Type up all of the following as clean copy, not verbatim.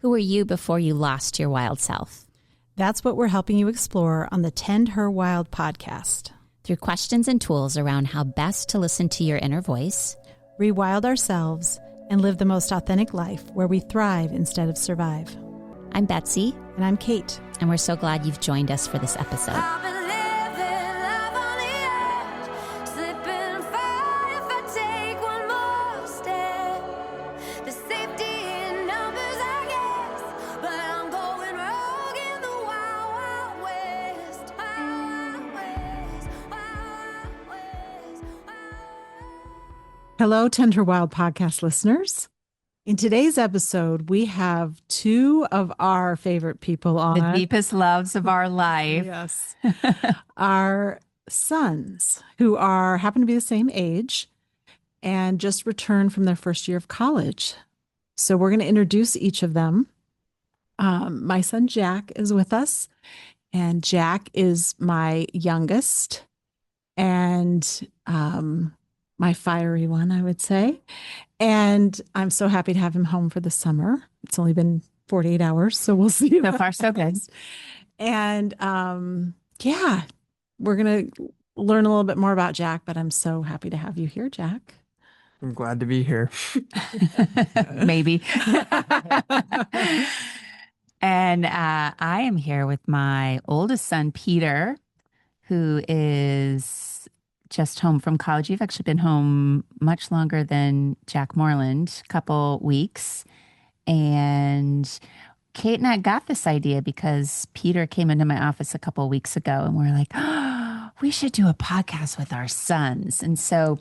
Who were you before you lost your wild self? That's what we're helping you explore on the Tend Her Wild podcast. Through questions and tools around how best to listen to your inner voice, rewild ourselves, and live the most authentic life where we thrive instead of survive. I'm Betsy. And I'm Kate. And we're so glad you've joined us for this episode. Hello, Tend Her Wild podcast listeners. In today's episode, we have two of our favorite people on. The deepest loves of our life. Yes. Our sons, who happen to be the same age and just returned from their first year of college. So we're going to introduce each of them. My son, Jack, is with us. And Jack is my youngest and my fiery one, I would say. And I'm so happy to have him home for the summer. It's only been 48 hours, so we'll see. So far, so good. And yeah, we're going to learn a little bit more about Jack, but I'm so happy to have you here, Jack. I'm glad to be here. Maybe. And I am here with my oldest son, Peter, who is just home from college. You've actually been home much longer than Jack Moreland, a couple weeks. And Kate and I got this idea because Peter came into my office a couple of weeks ago and we're like, oh, we should do a podcast with our sons. And so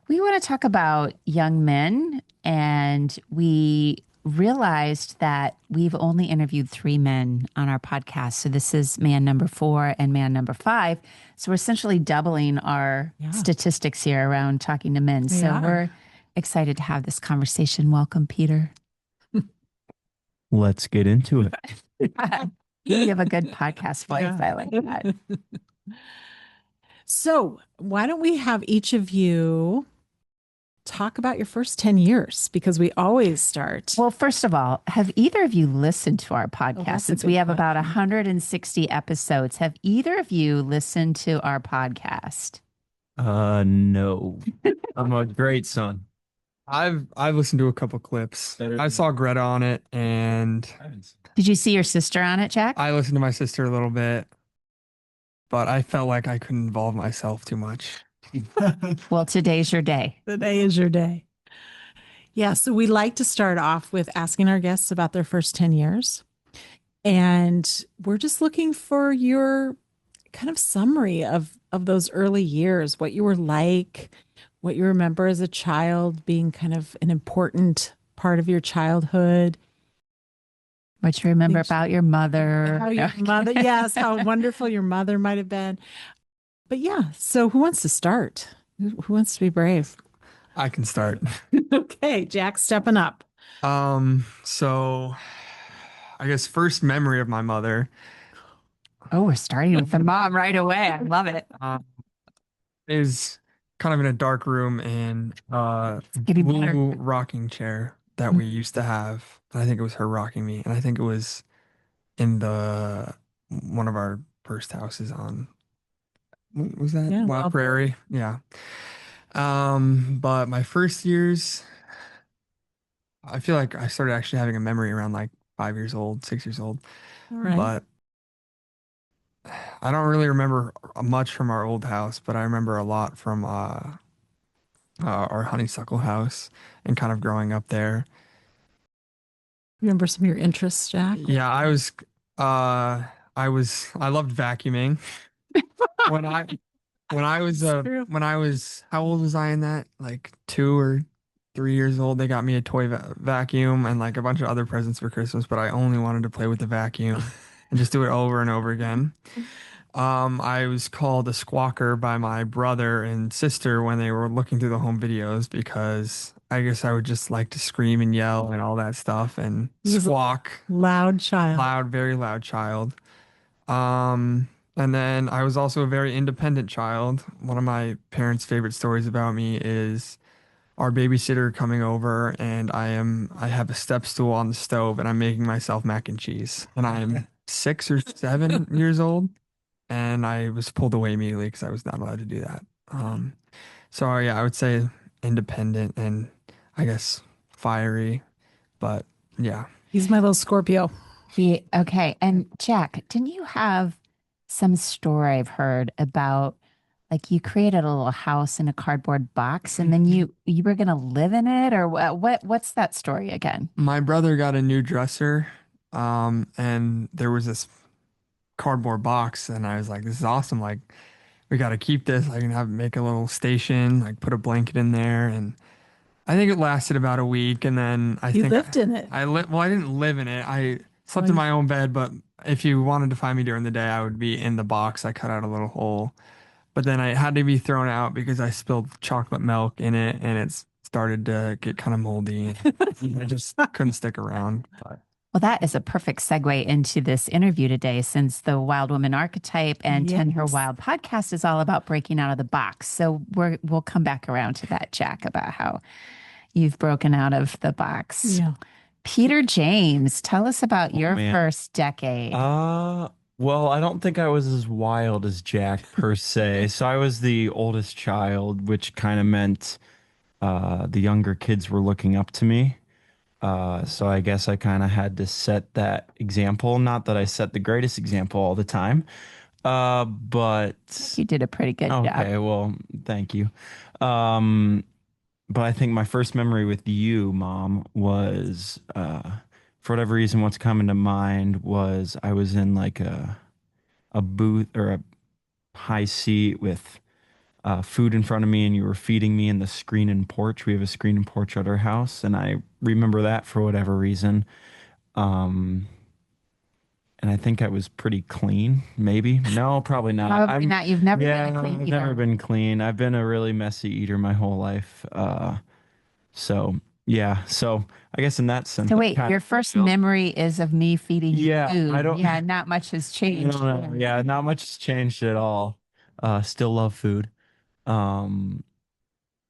we want to talk about young men, and we realized that we've only interviewed 3 men on our podcast. So this is man number 4 and man number 5. So we're essentially doubling our statistics here around talking to men. We're excited to have this conversation. Welcome, Peter. Let's get into it. You have a good podcast voice. I like that. So why don't we have each of you talk about your first 10 years, because we always start. Well, first of all, have either of you listened to our podcast? Since we have about 160 episodes, have either of you listened to our podcast? No. I'm a great son. I've listened to a couple clips. I saw Greta on it, and did you see your sister on it, Jack? I listened to my sister a little bit, but I felt like I couldn't involve myself too much. Well, today's your day. Today is your day. Yeah. So we like to start off with asking our guests about their first 10 years. And we're just looking for your kind of summary of those early years, what you were like, what you remember as a child being kind of an important part of your childhood. What you remember about your mother. How your mother, yes, how wonderful your mother might have been. But yeah, so who wants to start? Who wants to be brave? I can start. Okay, Jack, stepping up. So I guess first memory of my mother. Oh, we're starting with the mom right away. I love it. Is kind of in a dark room and blue rocking chair that we used to have. I think it was her rocking me, and I think it was in one of our first houses on. What was that? Wild Prairie. Yeah. But my first years, I feel like I started actually having a memory around like 5 years old, 6 years old. All right. But I don't really remember much from our old house, but I remember a lot from our honeysuckle house and kind of growing up there. Remember some of your interests, Jack? Yeah, I loved vacuuming. When I was how old was I in that? Like 2 or 3 years old. They got me a toy vacuum and like a bunch of other presents for Christmas, but I only wanted to play with the vacuum and just do it over and over again. I was called a squawker by my brother and sister when they were looking through the home videos, because I guess I would just like to scream and yell and all that stuff and squawk. Loud child. Very loud child. And then I was also a very independent child. One of my parents' favorite stories about me is our babysitter coming over, and I have a step stool on the stove, and I'm making myself mac and cheese, and I am 6 or 7 years old, and I was pulled away immediately because I was not allowed to do that. So yeah, I would say independent and I guess fiery, but yeah. He's my little Scorpio. Okay. And Jack, didn't you have some story I've heard about like you created a little house in a cardboard box and then you were gonna live in it or what's that story again? My brother got a new dresser, and there was this cardboard box, and I was like, "This is awesome! Like, we got to keep this. I can make a little station, like put a blanket in there." And I think it lasted about a week, and then I You think lived in it. well, I didn't live in it. I slept in my own bed, but if you wanted to find me during the day, I would be in the box. I cut out a little hole, but then I had to be thrown out because I spilled chocolate milk in it, and it started to get kind of moldy. I just couldn't stick around. But Well, that is a perfect segue into this interview today, since the Wild Woman Archetype and Tend Her Yes. Wild podcast is all about breaking out of the box. So we'll come back around to that, Jack, about how you've broken out of the box. Yeah. Peter James, tell us about your man. first decade. Well, I don't think I was as wild as Jack per se. So I was the oldest child, which kind of meant the younger kids were looking up to me. So I guess I kind of had to set that example. Not that I set the greatest example all the time, but You did a pretty good job. okay, well, thank you. But I think my first memory with you, Mom, was for whatever reason, what's coming to mind was I was in like a booth or a high seat with food in front of me, and you were feeding me in the screen and porch. We have a screen and porch at our house, and I remember that for whatever reason. Um, and I think I was pretty clean, maybe. No, probably not. Probably not. You've never been a clean I've eater. never been clean. I've been a really messy eater my whole life. So yeah. So I guess in that sense, So I wait, kind your of first feel- memory is of me feeding you Yeah, food. I don't- Yeah, not much has changed. No, yeah, not much has changed at all. Still love food. Um,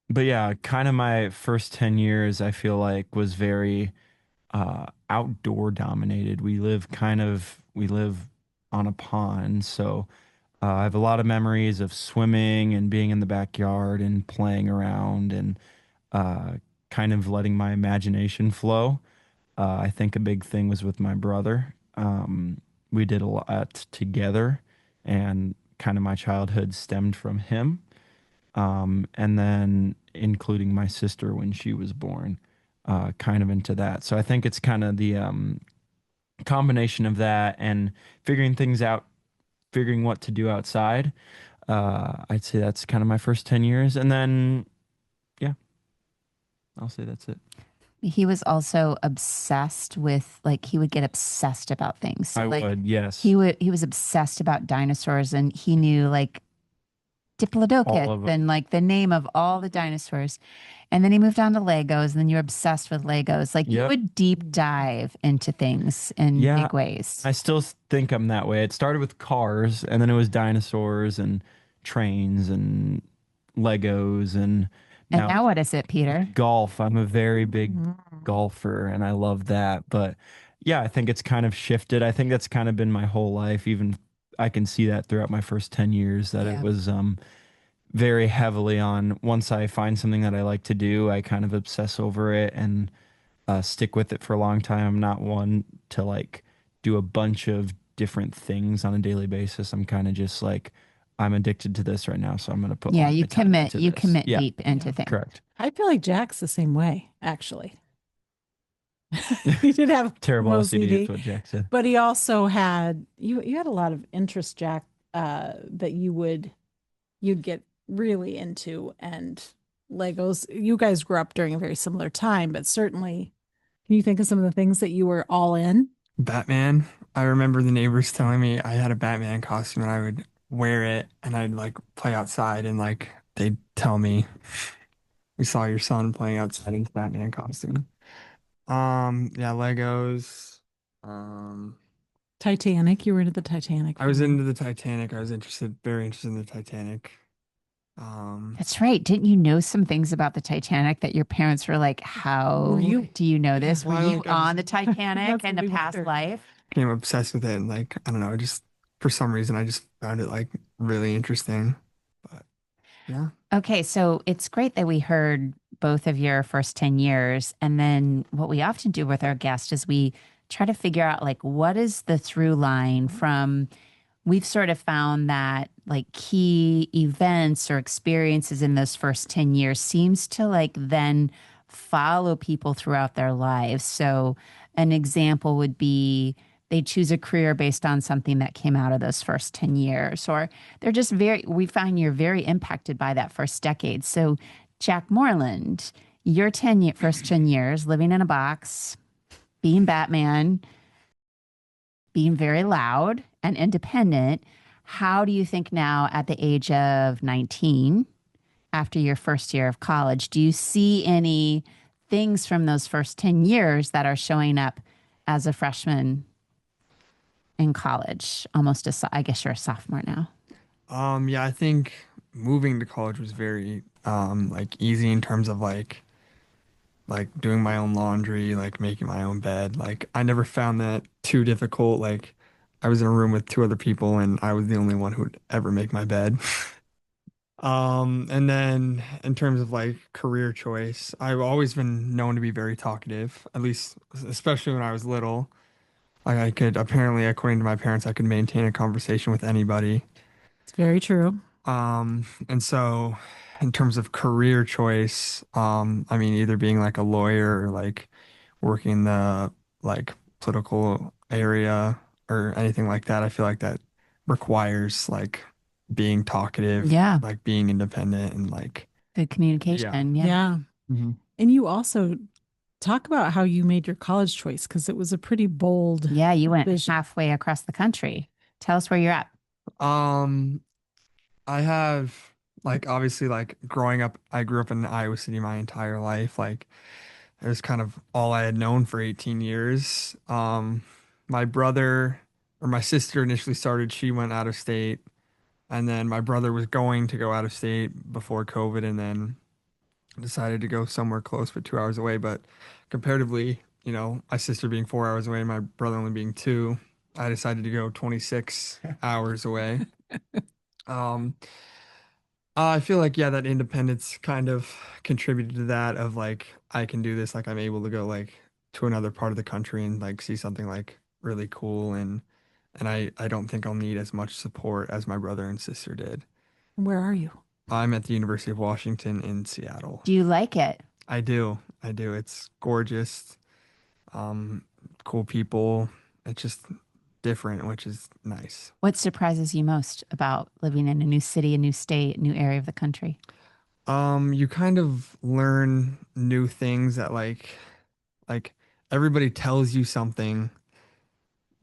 but yeah, kind of my first 10 years, I feel like was very outdoor dominated. We live on a pond, so I have a lot of memories of swimming and being in the backyard and playing around and uh, kind of letting my imagination flow. I think a big thing was with my brother. We did a lot together, and kind of my childhood stemmed from him. And then including my sister when she was born, kind of into that. So I think it's kind of the combination of that and figuring things out, figuring what to do outside. I'd say that's kind of my first 10 years. And then, yeah, I'll say that's it. He was also obsessed with like he would get obsessed about things. So, I like would, yes. he was obsessed about dinosaurs and he knew like All of Diplodocus them. and like the name of all the dinosaurs. And then he moved on to Legos and then you're obsessed with Legos. Like you Yep. would deep dive into things in Yeah. big ways. I still think I'm that way. It started with cars, and then it was dinosaurs and trains and Legos, and And now what is it, Peter? golf. I'm a very big golfer, and I love that. But yeah, I think it's kind of shifted. I think that's kind of been my whole life. Even I can see that throughout my first 10 years that Yeah. it was very heavily on once I find something that I like to do, I kind of obsess over it and stick with it for a long time. I'm not one to like do a bunch of different things on a daily basis. I'm kind of just like, I'm addicted to this right now, so I'm going to put Yeah, all you my time commit into you this. commit Yeah, deep into things. correct. I feel like Jack's the same way, actually. He did have Terrible OCD, OCD is what Jack said. but he also had you had a lot of interest, Jack, that you'd get really into, and Legos. You guys grew up during a very similar time, but certainly, can you think of some of the things that you were all in? Batman. I remember the neighbors telling me I had a Batman costume and I would wear it and I'd like play outside and like they'd tell me we saw your son playing outside in his Batman costume. Yeah, Legos. Um, Titanic. You were into the Titanic. I was into the Titanic. I was very interested in the Titanic. That's right. Didn't you know some things about the Titanic that your parents were like, how Were you- do you know this? Well, Were I you don't- I just on the Titanic That's in what a we past wondered. life? became obsessed with it, and like I don't know, just for some reason I just found it like really interesting. But yeah. Okay, so it's great that we heard both of your first 10 years. And then what we often do with our guests is we try to figure out like what is the through line from we've sort of found that like key events or experiences in those first 10 years seems to like then follow people throughout their lives. So an example would be they choose a career based on something that came out of those first 10 years, or they're just very, we find you're very impacted by that first decade. So, Jack Moreland, your first 10 years living in a box, being Batman, being very loud and independent. How do you think now at the age of 19, after your first year of college, do you see any things from those first 10 years that are showing up as a freshman in college? I guess you're a sophomore now. Yeah, I think moving to college was very like easy in terms of like doing my own laundry, like making my own bed. Like I never found that too difficult. Like I was in a room with two other people and I was the only one who would ever make my bed. And then in terms of like career choice, I've always been known to be very talkative, at least especially when I was little. Like I could apparently, according to my parents, I could maintain a conversation with anybody. It's very true. And so in terms of career choice, I mean either being like a lawyer or like working in the like political area or anything like that, I feel like that requires like being talkative, Yeah. like being independent and like Good yeah. communication. Yeah. Yeah. Mhm. And you also talk about how you made your college choice because it was a pretty bold Yeah. You went vision. halfway across the country. Tell us where you're at. Um, I have like obviously like growing up, I grew up in Iowa City my entire life. Like it was kind of all I had known for 18 years. My brother or my sister initially started, she went out of state, and then my brother was going to go out of state before COVID, and then decided to go somewhere close but 2 hours away. But comparatively, you know, my sister being 4 hours away and my brother only being two, I decided to go 26 hours away. Um, I feel like yeah, that independence kind of contributed to that of like I can do this, like I'm able to go like to another part of the country and like see something like really cool and I don't think I'll need as much support as my brother and sister did. Where are you? I'm at the University of Washington in Seattle. Do you like it? I do. I do. It's gorgeous. Um, cool people. It's just different, which is nice. What surprises you most about living in a new city, a new state, a new area of the country? You kind of learn new things that like everybody tells you something.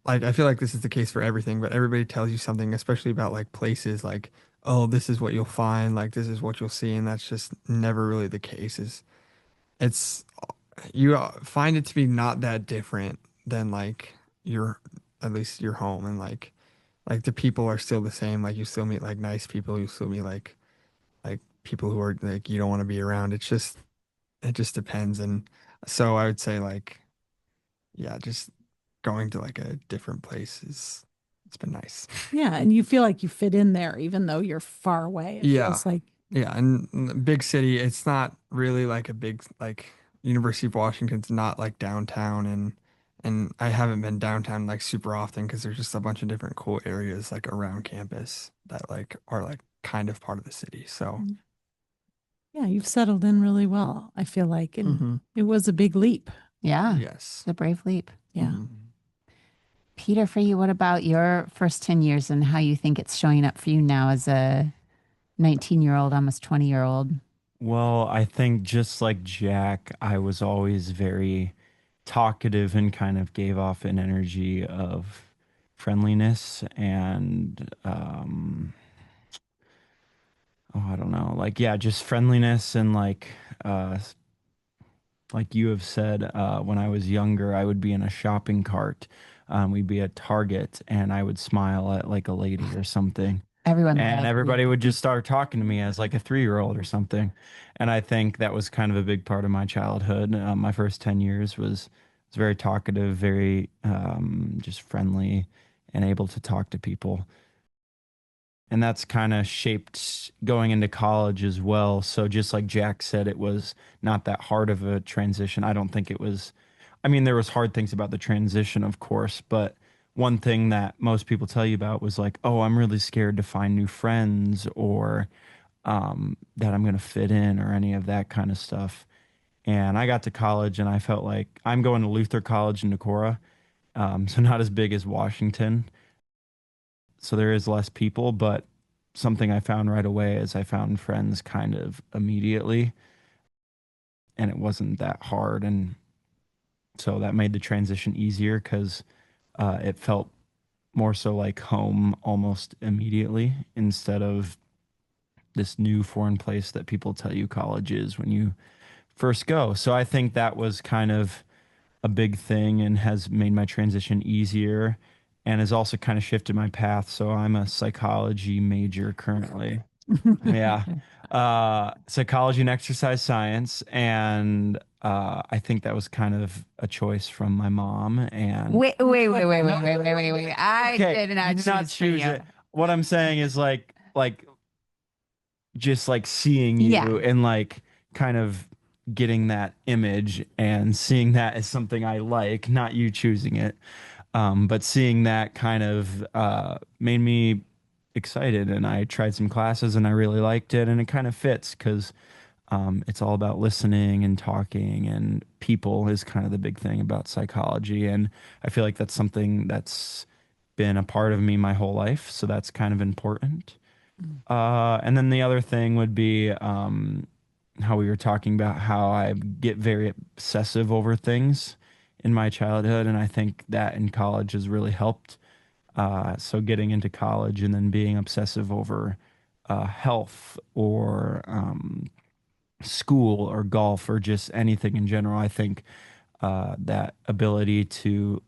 Like I feel like this is the case for everything, but everybody tells you something, especially about like places like, oh, this is what you'll find, like this is what you'll see, and that's just never really the case. It's you find it to be not that different than like your at least your home and like the people are still the same. Like you still meet like nice people, you still meet like people who are like you don't want to be around. It just depends. And so I would say like yeah, just going to like a different place is it's been nice. Yeah. And you feel like you fit in there, even though you're far away. It Yeah. feels like, Yeah, and the big city, it's not really like a big like University of Washington's not like downtown and I haven't been downtown like super often because there's just a bunch of different cool areas like around campus that like are like kind of part of the city. So, yeah, you've settled in really well, I feel like. And mhm. it was a big leap. Yeah. Yes. It's a brave leap. Yeah. Mhm. Peter, for you, what about your first 10 years and how you think it's showing up for you now as a 19-year-old, almost 20-year-old? Well, I think just like Jack, I was always very talkative and kind of gave off an energy of friendliness and oh, I don't know, like yeah, just friendliness and uh like you have said, when I was younger, I would be in a shopping cart. We'd be at Target and I would smile at like a lady or something. Everyone and loved you. everybody would just start talking to me as like a 3-year-old or something. And I think that was kind of a big part of my childhood. My first 10 years was very talkative, very just friendly and able to talk to people. And that's kind of shaped going into college as well. So just like Jack said, it was not that hard of a transition. I don't think it was. I mean, there was hard things about the transition, of course, but one thing that most people tell you about was like, oh, I'm really scared to find new friends or that I'm going to fit in or any of that kind of stuff. And I got to college and I felt like I'm going to Luther College in Decorah, so not as big as Washington. So there is less people, but something I found right away is I found friends kind of immediately, and it wasn't that hard. And so that made the transition easier because it felt more so like home almost immediately instead of this new foreign place that people tell you college is when you first go. So I think that was kind of a big thing and has made my transition easier and has also kind of shifted my path. So I'm a psychology major currently. Yeah. Psychology and exercise science. And I think that was kind of a choice from my mom. And Wait. I okay, did you not did not choose for choose you. it. What I'm saying is like just like seeing Yeah. you and like kind of getting that image and seeing that as something I like, not you choosing it. But seeing that kind of made me excited, and I tried some classes and I really liked it, and it kind of fits because it's all about listening and talking, and people is kind of the big thing about psychology, and I feel like that's something that's been a part of me my whole life, so that's kind of important. And then the other thing would be how we were talking about how I get very obsessive over things in my childhood, and I think that in college has really helped. So getting into college and then being obsessive over health or school or golf or just anything in general, I think that ability to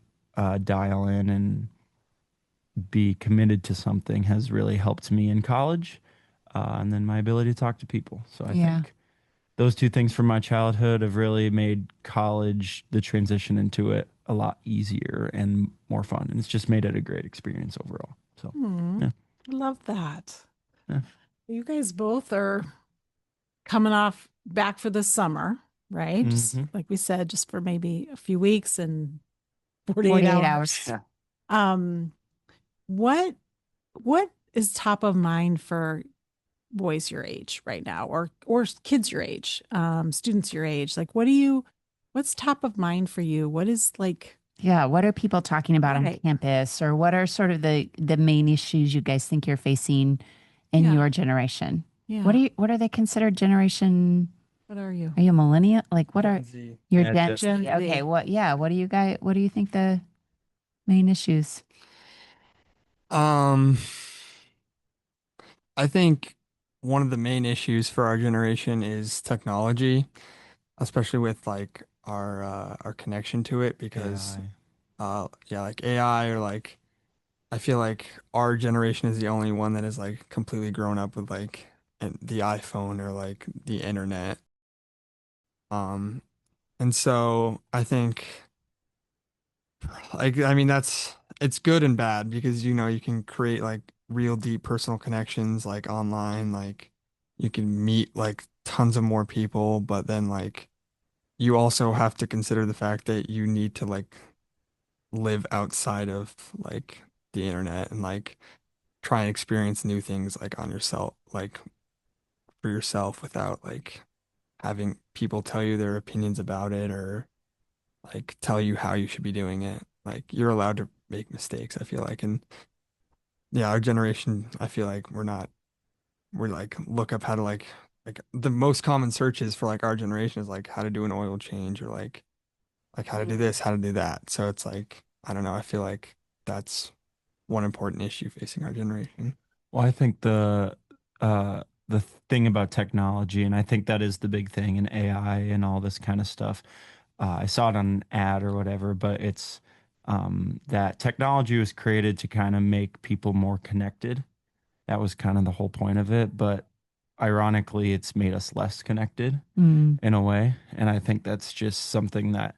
dial in and be committed to something has really helped me in college. And then my ability to talk to people. So I Yeah. think those two things from my childhood have really made college, the transition into it, a lot easier and more fun. And it's just made it a great experience overall. So, yeah. I love that. Yeah. You guys both are coming off back for the summer, right? Just Hmm. like we said, just for maybe a few weeks and 48 48 hours. hours. Yeah. Um, what what is top of mind for boys your age right now, or kids your age, students your age? Like, what's top of mind for you? What is like, Yeah. What are people talking about on Right. campus, or what are sort of the main issues you guys think you're facing in Yeah. your generation? yeah, What are they considered generation? what are you? Are you a millennial? Like what are Gen Z. your Yeah, Gen Gen Z? Z. Okay, what do you think the main issues? Um, I think one of the main issues for our generation is technology, especially with like our connection to it because AI. yeah, like AI or like I feel like our generation is the only one that is like completely grown up with like the iPhone or like the internet. Um, and so I think like I mean that's it's good and bad because you know you can create like real deep personal connections like online, like you can meet like tons of more people, but then like you also have to consider the fact that you need to like live outside of like the internet and like try and experience new things like on yourself, like for yourself without like having people tell you their opinions about it or like tell you how you should be doing it. Like you're allowed to make mistakes, I feel like. And yeah, our generation, I feel like we're like look up how to like the most common searches for like our generation is like how to do an oil change or like how to do this, how to do that. So it's like I don't know, I feel like that's one important issue facing our generation. Well, I think the thing about technology, and I think that is the big thing in AI and all this kind of stuff. I saw it on an ad or whatever, but it's that technology was created to kind of make people more connected. that was kind of the whole point of it. But ironically, it's made us less connected Mm. in a way. And I think that's just something that,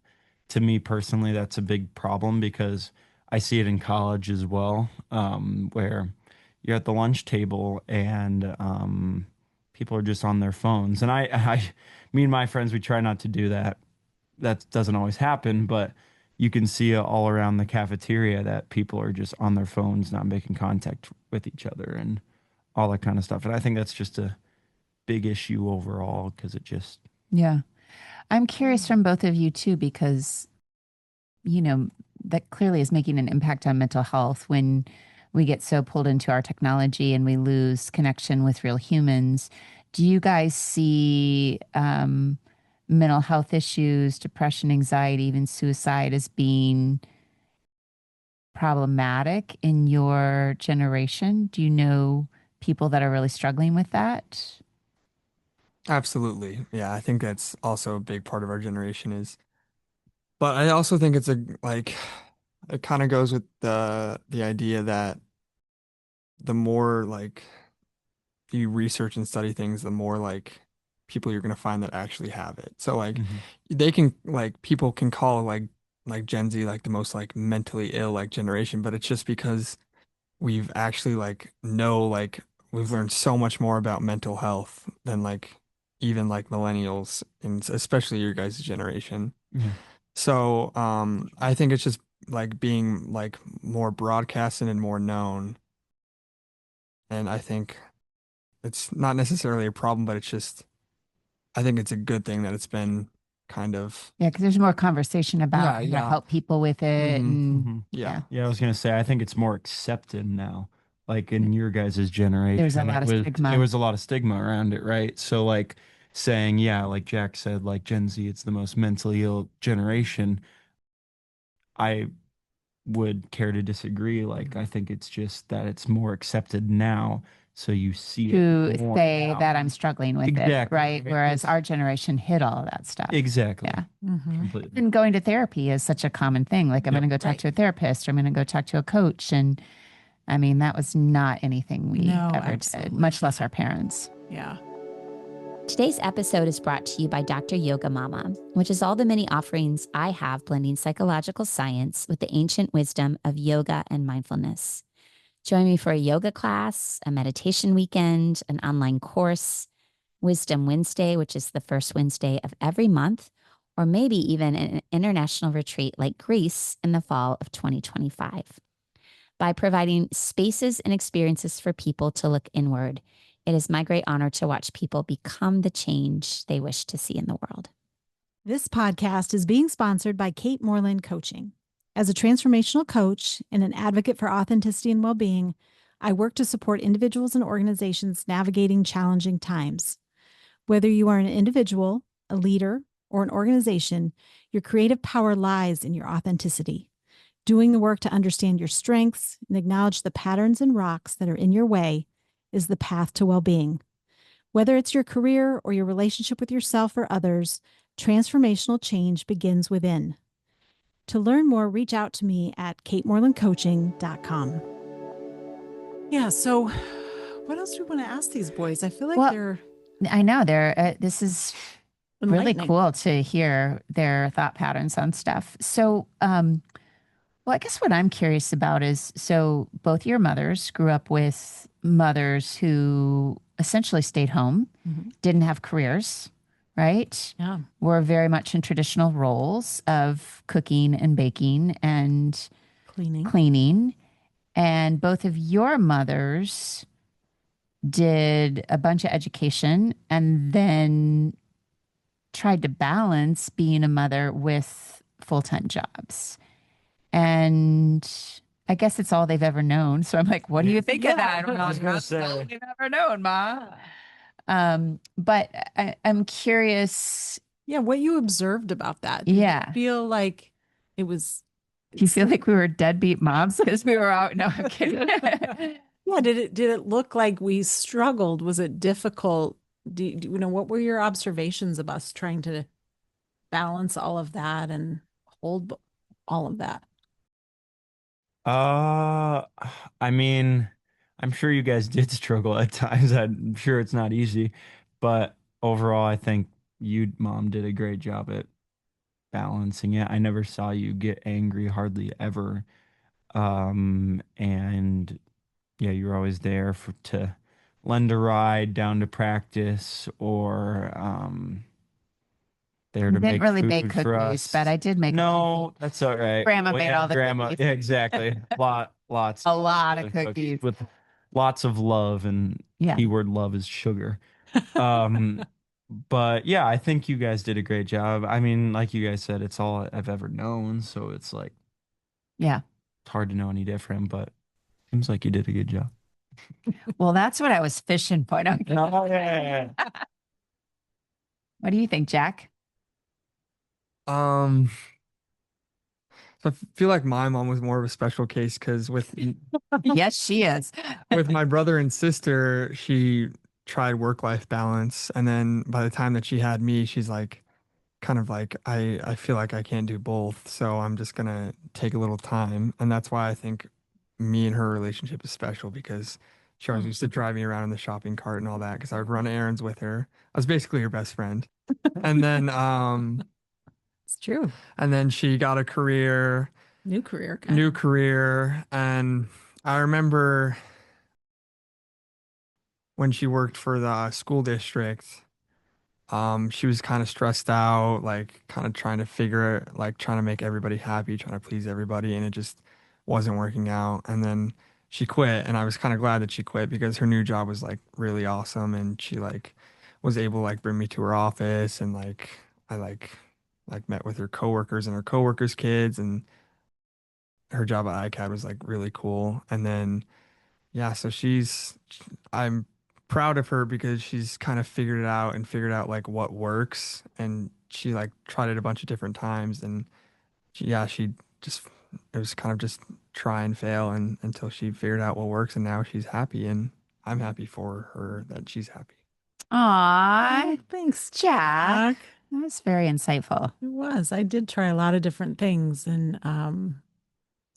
to me personally, that's a big problem because I see it in college as well, where you're at the lunch table and people are just on their phones. And me and my friends, we try not to do that. That doesn't always happen, but you can see it all around the cafeteria that people are just on their phones, not making contact with each other and all that kind of stuff. And I think that's just a big issue overall because it just, Yeah. I'm curious from both of you too, because, that clearly is making an impact on mental health when we get so pulled into our technology and we lose connection with real humans. Do you guys see mental health issues, depression, anxiety, even suicide as being problematic in your generation? Do you know people that are really struggling with that? Absolutely. Yeah, I think that's also a big part of our generation is, but I also think it's it kind of goes with the idea that the more like you research and study things, the more like people you're gonna find that actually have it. So like mhm. they can like people can call like Gen Z like the most like mentally ill like generation, but it's just because we've actually we've learned so much more about mental health than like even like millennials and especially your guys' generation. Yeah. So I think it's just like being like more broadcasted and more known. And I think it's not necessarily a problem, but it's just I think it's a good thing that it's been kind of Yeah, because there's more conversation about yeah, how to yeah. help people with it. Hmm. And Mhm. Yeah. Yeah, I was gonna say I think it's more accepted now. Like in your guys' there's a generation, lot of it stigma. was a lot of stigma around it, right? So like saying, yeah, like Jack said, like Gen Z, it's the most mentally ill generation. I would care to disagree. Like I think it's just that it's more accepted now, so you see it To more say now. that I'm struggling with it, Exactly. right? Whereas our generation hid all of that stuff. Exactly. Yeah. Completely. And going to therapy is such a common thing. Like, I'm Yep. going to go talk to a therapist or I'm going to go talk to a coach. And I mean, that was not anything we No, ever absolutely. did, much less our parents. Yeah. Today's episode is brought to you by Dr. Yoga Mama, which is all the many offerings I have blending psychological science with the ancient wisdom of yoga and mindfulness. Join me for a yoga class, a meditation weekend, an online course, Wisdom Wednesday, which is the first Wednesday of every month, or maybe even an international retreat like Greece in the fall of 2025. By providing spaces and experiences for people to look inward, it is my great honor to watch people become the change they wish to see in the world. This podcast is being sponsored by Kate Moreland Coaching. As a transformational coach and an advocate for authenticity and well-being, I work to support individuals and organizations navigating challenging times. Whether you are an individual, a leader, or an organization, your creative power lies in your authenticity. Doing the work to understand your strengths and acknowledge the patterns and rocks that are in your way is the path to well-being. Whether it's your career or your relationship with yourself or others, transformational change begins within. To learn more, reach out to me at katemorelandcoaching.com. Yeah, so what else do we want to ask these boys? I feel like they're I know this is really enlightening. cool to hear their thought patterns on stuff. So, well, I guess what I'm curious about is, so both your mothers grew up with mothers who essentially stayed home, didn't have careers, right? Yeah. Were very much in traditional roles of cooking and baking and cleaning. And both of your mothers did a bunch of education and then tried to balance being a mother with full-time jobs. And I guess it's all they've ever known. So I'm like, what do you think of that? I was gonna That's all say. they've ever known, Ma. But I'm curious. Yeah, what you observed about that. Did Yeah. you feel like it was Do you feel like we were deadbeat moms because we were out? No, I'm kidding. Yeah, did it look like we struggled? Was it difficult? Do you know, what were your observations of us trying to balance all of that and hold all of that? I mean, I'm sure you guys did struggle at times. I'm sure it's not easy, but overall, I think you, Mom, did a great job at balancing it. I never saw you get angry hardly ever. And yeah, you were always there to lend a ride down to practice or there I to didn't make really bake food for cookies, but us. I did make a No, cookie. that's all right. Grandma We made had all the grandma. cookies. Yeah, exactly. Lots A lot of of cookies. with lots of love, and Yeah. keyword love is sugar. Um, but yeah, I think you guys did a great job. I mean, like you guys said, it's all I've ever known, so it's like Yeah. it's hard to know any different, but seems like you did a good job. Well, that's what I was fishing for. No. Oh, yeah. What do you think, Jack? So I feel like my mom was more of a special case because Yes, she is. with my brother and sister, she tried work-life balance, and then by the time that she had me, she's like, kind of like, I feel like I can't do both, so I'm just gonna take a little time, and that's why I think me and her relationship is special because she always used to drive me around in the shopping cart and all that because I would run errands with her. I was basically her best friend, and then It's true. and then she got a career, New career. new career, and I remember when she worked for the school district, she was kind of stressed out, like kind of trying to like trying to make everybody happy, trying to please everybody, and it just wasn't working out. And then she quit, and I was kind of glad that she quit because her new job was like really awesome, and she like was able to like bring me to her office, and like I like met with her coworkers and her coworkers' kids, and her job at iCAD was like really cool. And then yeah, so I'm proud of her because she's kind of figured it out and figured out like what works. And she like tried it a bunch of different times. And she just, it was kind of just try and fail and until she figured out what works. And now she's happy. And I'm happy for her that she's happy. Aw, Oh, thanks, Jack. Jack. That was very insightful. It was. I did try a lot of different things, and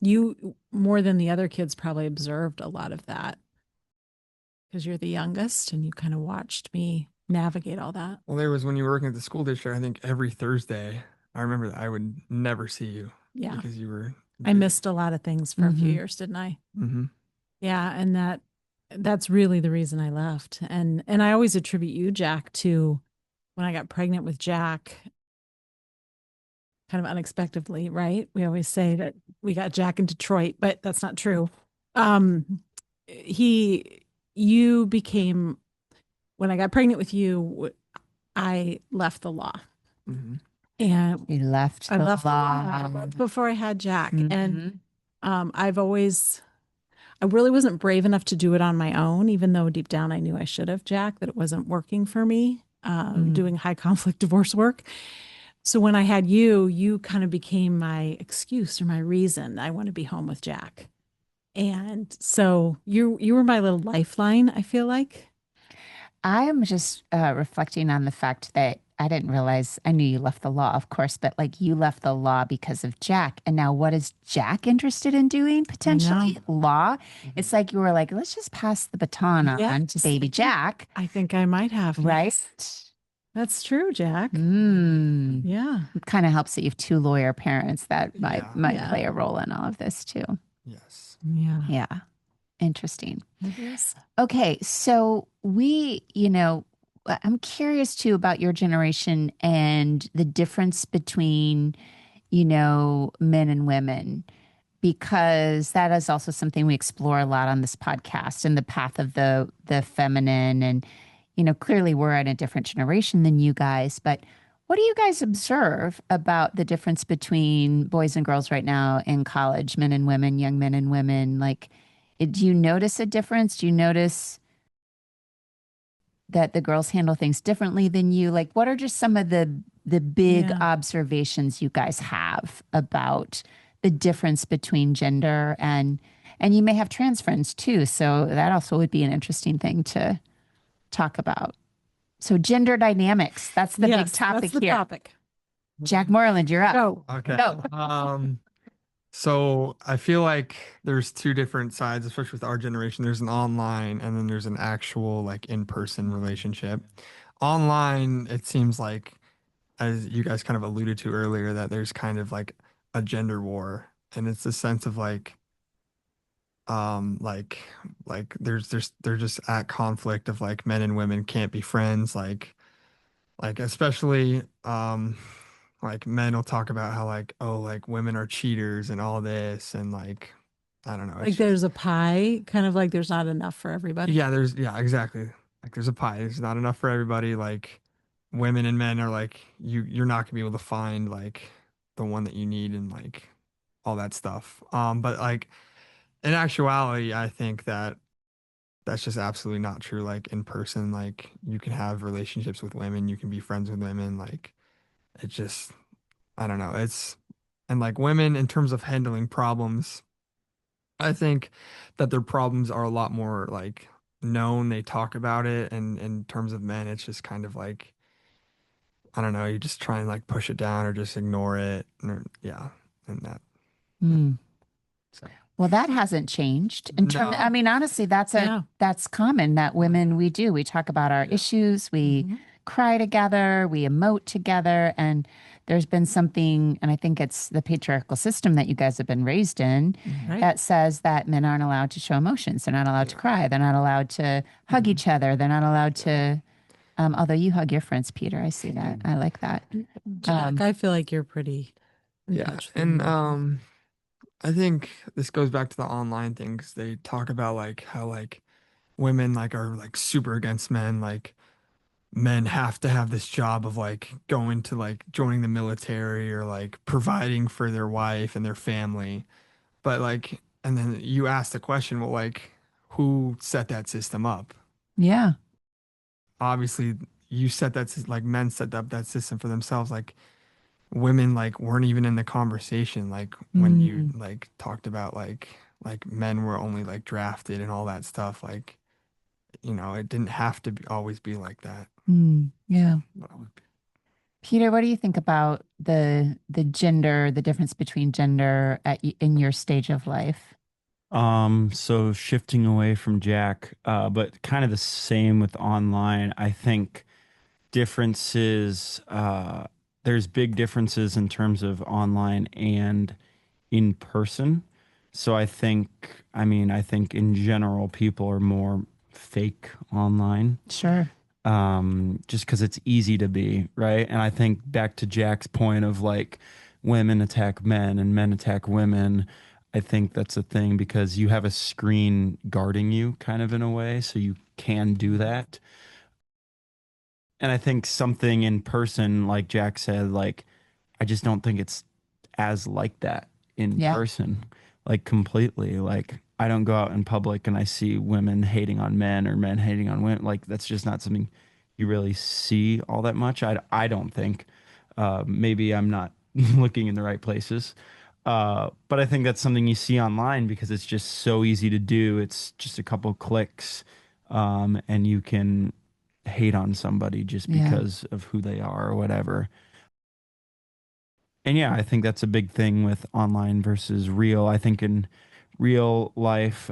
you more than the other kids probably observed a lot of that because you're the youngest, and you kind of watched me navigate all that. Well, there was when you were working at the school district, I think every Thursday, I remember that I would never see you Yeah, because you were I missed a lot of things for a few Mhm. years, didn't I? Mm-hmm. Yeah, and that's really the reason I left. And I always attribute you, Jack, to when I got pregnant with Jack, kind of unexpectedly, right? We always say that we got Jack in Detroit, but that's not true. Um, you became, when I got pregnant with you, I left the law. Mm-hmm. And You left I the left the law law. before I had Jack. And Mhm. I really wasn't brave enough to do it on my own, even though deep down I knew I should have, Jack, that it wasn't working for me, doing high conflict divorce work. So when I had you, you kind of became my excuse or my reason. I want to be home with Jack. And so you were my little lifeline, I feel like. I am just reflecting on the fact that I didn't realize, I knew you left the law, of course, but like you left the law because of Jack. And now what is Jack interested in doing potentially? Law? It's like you were like, let's just pass the baton on to baby Jack. I think I might have. Right? Yes. That's true, Jack. Yeah. It kind of helps that you have two lawyer parents that might Yeah. play a role in all of this too. Yes. Yeah. Yeah. Interesting. It is. Okay, so I'm curious too about your generation and the difference between, men and women, because that is also something we explore a lot on this podcast and the path of the feminine. And, clearly we're in a different generation than you guys, but what do you guys observe about the difference between boys and girls right now in college, men and women, young men and women? Like, do you notice a difference? Do you notice that the girls handle things differently than you? Like, what are just some of the big observations you guys have about the difference between gender and you may have trans friends too, so that also would be an interesting thing to talk about. So gender dynamics, that's the big topic that's the here. topic. Jack Moreland, you're up. Go. Okay. Go. So I feel like there's two different sides, especially with our generation. There's an online and then there's an actual like in-person relationship. Online, it seems like, as you guys kind of alluded to earlier, that there's kind of like a gender war. And it's a sense of um like there's they're just at conflict of like men and women can't be friends, like especially like men will talk about how like, oh, like women are cheaters and all this, and like I don't know, it's Like just there's a pie, kind of like there's not enough for everybody. yeah, there's yeah, exactly. Like there's a pie. There's not enough for everybody. Like women and men are like you're not gonna be able to find like the one that you need and like all that stuff. But like in actuality, I think that that's just absolutely not true. Like in person, like you can have relationships with women, you can be friends with women. Like it just, I don't know. It's, and like women in terms of handling problems, I think that their problems are a lot more like known. They talk about it. And in terms of men, it's just kind of like, I don't know, you just try and like push it down or just ignore it. Or, yeah. And that, Mm. so. Well, that hasn't changed in terms. I No. mean, honestly, Yeah. that's common that women we do. We talk about our issues, we Mhm. cry together, we emote together, and there's been something, and I think it's the patriarchal system that you guys have been raised in Right. that says that men aren't allowed to show emotions. They're not allowed to cry. They're not allowed to hug each other. They're not allowed to. Although you hug your friends, Peter, I see that. I like that. Jack, I feel like you're pretty in Yeah. touch with And emotions. I think this goes back to the online things. They talk about like how like women like are like super against men. Like men have to have this job of like going to like joining the military or like providing for their wife and their family. But like, and then you ask the question, well, like, who set that system up? Yeah. Obviously, you set that like men set up that system for themselves. Like women like weren't even in the conversation. Like when you Mm, like talked about like men were only like drafted and all that stuff. Like it didn't have to always be like that. yeah. But I would be- Peter, what do you think about the gender, the difference between gender in your stage of life? So shifting away from Jack, but kind of the same with online. I think differences, there's big differences in terms of online and in person. So I think in general, people are more fake online, Sure. just because it's easy to be, right? And I think back to Jack's point of like women attack men and men attack women. I think that's a thing because you have a screen guarding you kind of in a way, so you can do that. And I think something in person, like Jack said, like I just don't think it's as like that in Yeah. person, like completely. Like I don't go out in public and I see women hating on men or men hating on women. Like that's just not something you really see all that much. I don't think. Maybe I'm not looking in the right places. But I think that's something you see online because it's just so easy to do. It's just a couple clicks, and you can hate on somebody just Yeah. because of who they are or whatever. And yeah, I think that's a big thing with online versus real. I think in real life,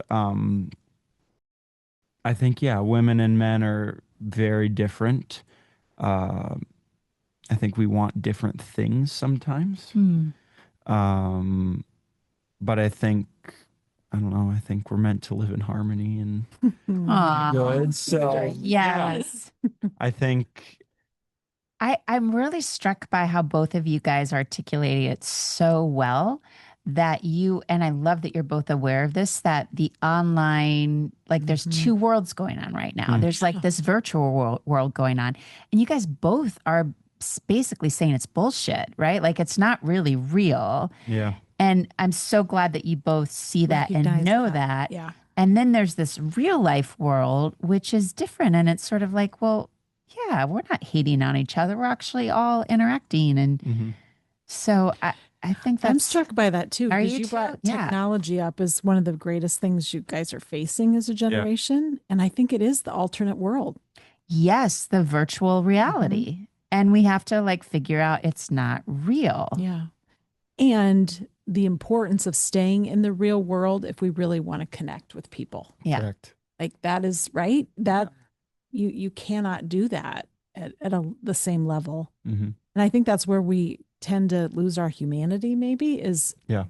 I think, yeah, women and men are very different. Uh, I think we want different things sometimes. Hmm. Um, but I don't know, I think we're meant to live in harmony and Aw. good. So, yeah, Yes. I think, I'm really struck by how both of you guys articulated it so well that and I love that you're both aware of this, that the online, like there's two worlds going on right now. Mm. There's like this virtual world going on. And you guys both are basically saying it's bullshit, right? Like it's not really real. yeah, And I'm so glad that you both see that and Recognize know that. that. Yeah. And then there's this real life world, which is different. And it's sort of like, well, yeah, we're not hating on each other. We're actually all interacting. And hmm so I think I'm that's, struck by that too, are because you you too? brought Yeah. technology up as one of the greatest things you guys are facing as a generation. And I think it is the alternate world. Yes, the virtual reality. And we have to like figure out it's not real. Yeah. And the importance of staying in the real world if we really want to connect with people. Yeah. Correct. Like that is right. That you cannot do that at the same level. Mm-hmm. And I think that's where we tend to lose our humanity, maybe, is Yeah.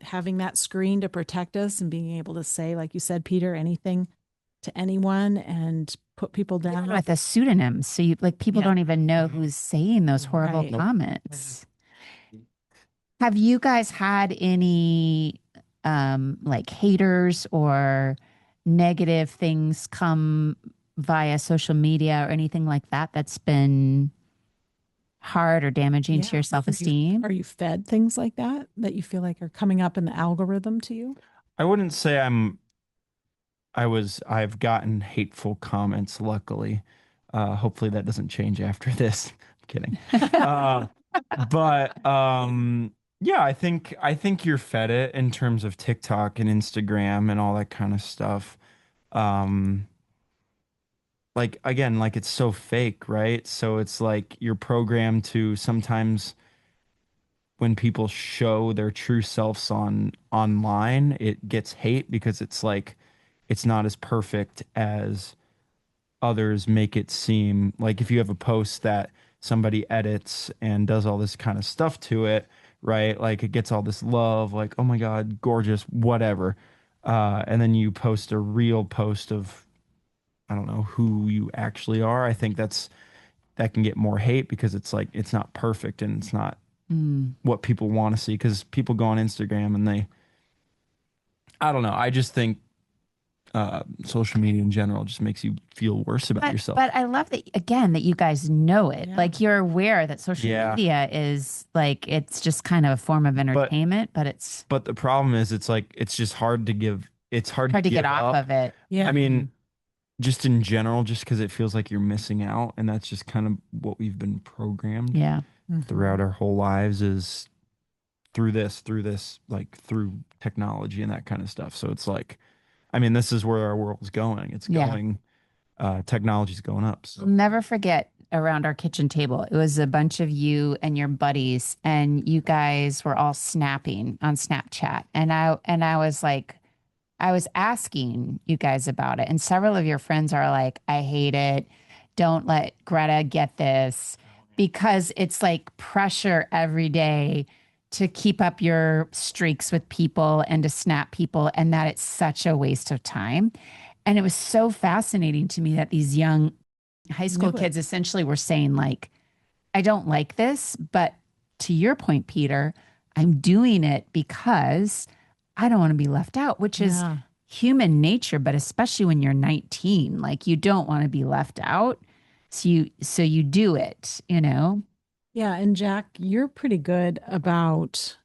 having that screen to protect us and being able to say, like you said, Peter, anything to anyone and put people down. With a pseudonym. So you like people Yeah. don't even know who's saying those horrible Right. comments. Have you guys had any like haters or negative things come via social media or anything like that that's been hard or damaging to Yeah. your self-esteem? Are you fed things like that you feel like are coming up in the algorithm to you? I wouldn't say I've gotten hateful comments, luckily. Hopefully that doesn't change after this. I'm kidding. But yeah, I think you're fed it in terms of TikTok and Instagram and all that kind of stuff. Like again, like it's so fake, right? So it's like you're programmed to sometimes when people show their true selves online, it gets hate because it's like it's not as perfect as others make it seem. Like if you have a post that somebody edits and does all this kind of stuff to it, right? Like it gets all this love, like, oh my God, gorgeous, whatever. And then you post a real post of, I don't know, who you actually are. I think that can get more hate because it's like it's not perfect and it's not what people want to see, because people go on Instagram and I don't know. I just think social media in general just makes you feel worse about yourself. But I love that, again, that you guys know it. Yeah. Like you're aware that social media is like, it's just kind of a form of entertainment, but it's But the problem is it's like it's just hard to hard to give get off up. of it. Yeah. I mean, just in general, just because it feels like you're missing out, and that's just kind of what we've been programmed Yeah. throughout our whole lives is through this, like through technology and that kind of stuff. So it's like, I mean, this is where our world's going. It's Yeah. going, technology's going up. So I'll never forget around our kitchen table. It was a bunch of you and your buddies, and you guys were all snapping on Snapchat. And I was like, I was asking you guys about it. And several of your friends are like, I hate it. Don't let Greta get this, because it's like pressure every day to keep up your streaks with people and to snap people, and that it's such a waste of time. And it was so fascinating to me that these young high school kids essentially were saying, like, I don't like this, but to your point, Peter, I'm doing it because I don't want to be left out, which is human nature, but especially when you're 19, like you don't want to be left out. So you do it, you know? Yeah. And Jack, you're pretty good about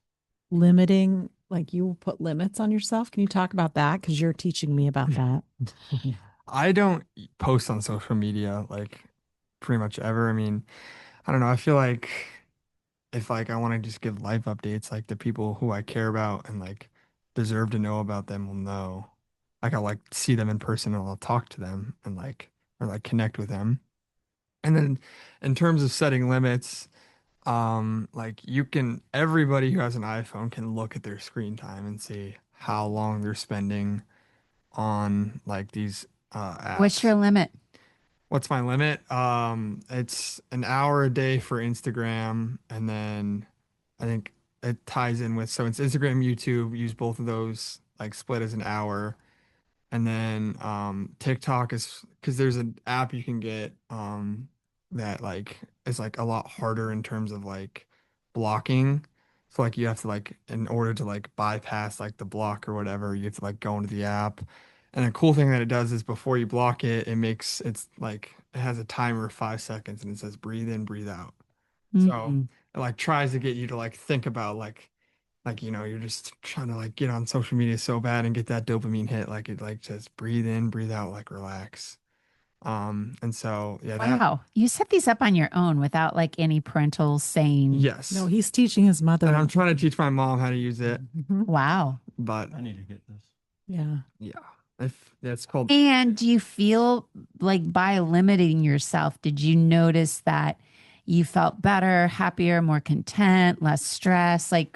limiting, like you put limits on yourself. Can you talk about that? Because you're teaching me about that. I don't post on social media like pretty much ever. I mean, I don't know. I feel like if like I want to just give life updates, like the people who I care about and like deserve to know about them will know. Like I'll like see them in person and I'll talk to them and like or like connect with them. And then in terms of setting limits, like you can everybody who has an iPhone can look at their screen time and see how long they're spending on like these apps. What's your limit? What's my limit? It's an hour a day for Instagram, and then I think it ties in with so it's Instagram, YouTube, use both of those like split as an hour. And then TikTok is because there's an app you can get that like is like a lot harder in terms of like blocking. So like you have to like in order to like bypass like the block or whatever, you have to like go into the app. And the cool thing that it does is before you block it, it's like it has a timer of 5 seconds and it says breathe in, breathe out. So it like tries to get you to like think about like you know you're just trying to like get on social media so bad and get that dopamine hit, like it like says breathe in, breathe out, like relax. And so yeah, Wow. You set these up on your own without like any parental saying. yes. No, he's teaching his mother. And I'm trying to teach my mom how to use it, Wow. but I need to get this. Yeah. if that's called. And do you feel like by limiting yourself, did you notice that you felt better, happier, more content, less stress? Like,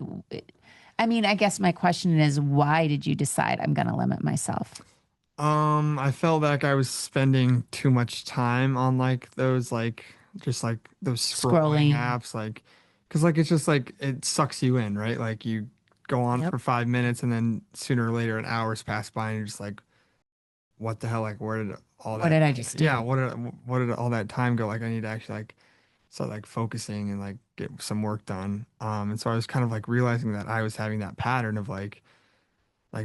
I mean, I guess my question is, why did you decide I'm going to limit myself? I felt like I was spending too much time on like those like just like those scrolling Scrolling. apps, like because like it's just like it sucks you in, right? Like you go on Yep. for 5 minutes and then sooner or later an hour's pass by and you're just like, what the hell? Like where did all What that? did I just Yeah, do? what did all that time go? Like I need to actually like start like focusing and like get some work done. And so I was kind of like realizing that I was having that pattern of like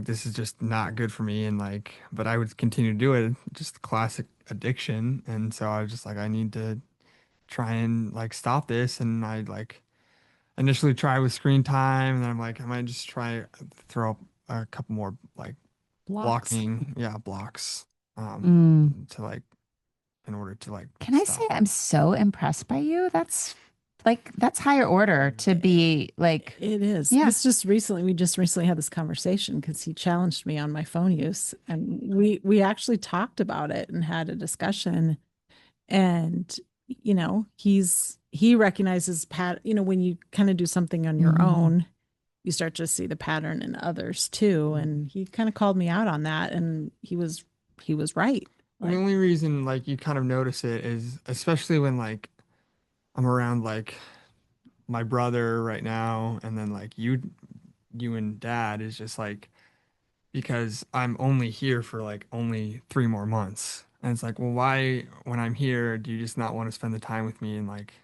this is just not good for me and like but I would continue to do it, just classic addiction. And so I was just like I need to try and like stop this. And I like initially try with screen time, and then I'm like I might just try throw up a couple more like Blocks. blocking, yeah, blocks, Mm. to like in order to like Can I say stop it. I'm so impressed by you? That's higher order to be like, It is. yeah. We just recently had this conversation because he challenged me on my phone use, and we actually talked about it and had a discussion. And he recognizes when you kind of do something on your Mhm. own, you start to see the pattern in others too. And he kind of called me out on that, and he was right. The Like, only reason like you kind of notice it is especially when like I'm around like my brother right now, and then like you and dad is just like because I'm only here for like only 3 more months. And it's like, well, why, when I'm here, do you just not want to spend the time with me and like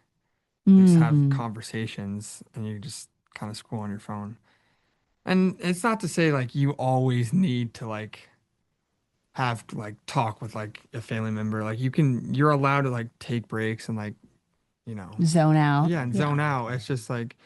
at least have Mm. conversations, and you just kind of scroll on your phone? And it's not to say like you always need to like have like talk with like a family member. Like you're allowed to like take breaks and like, you know, Zone out. yeah, and yeah, zone out. It's just like,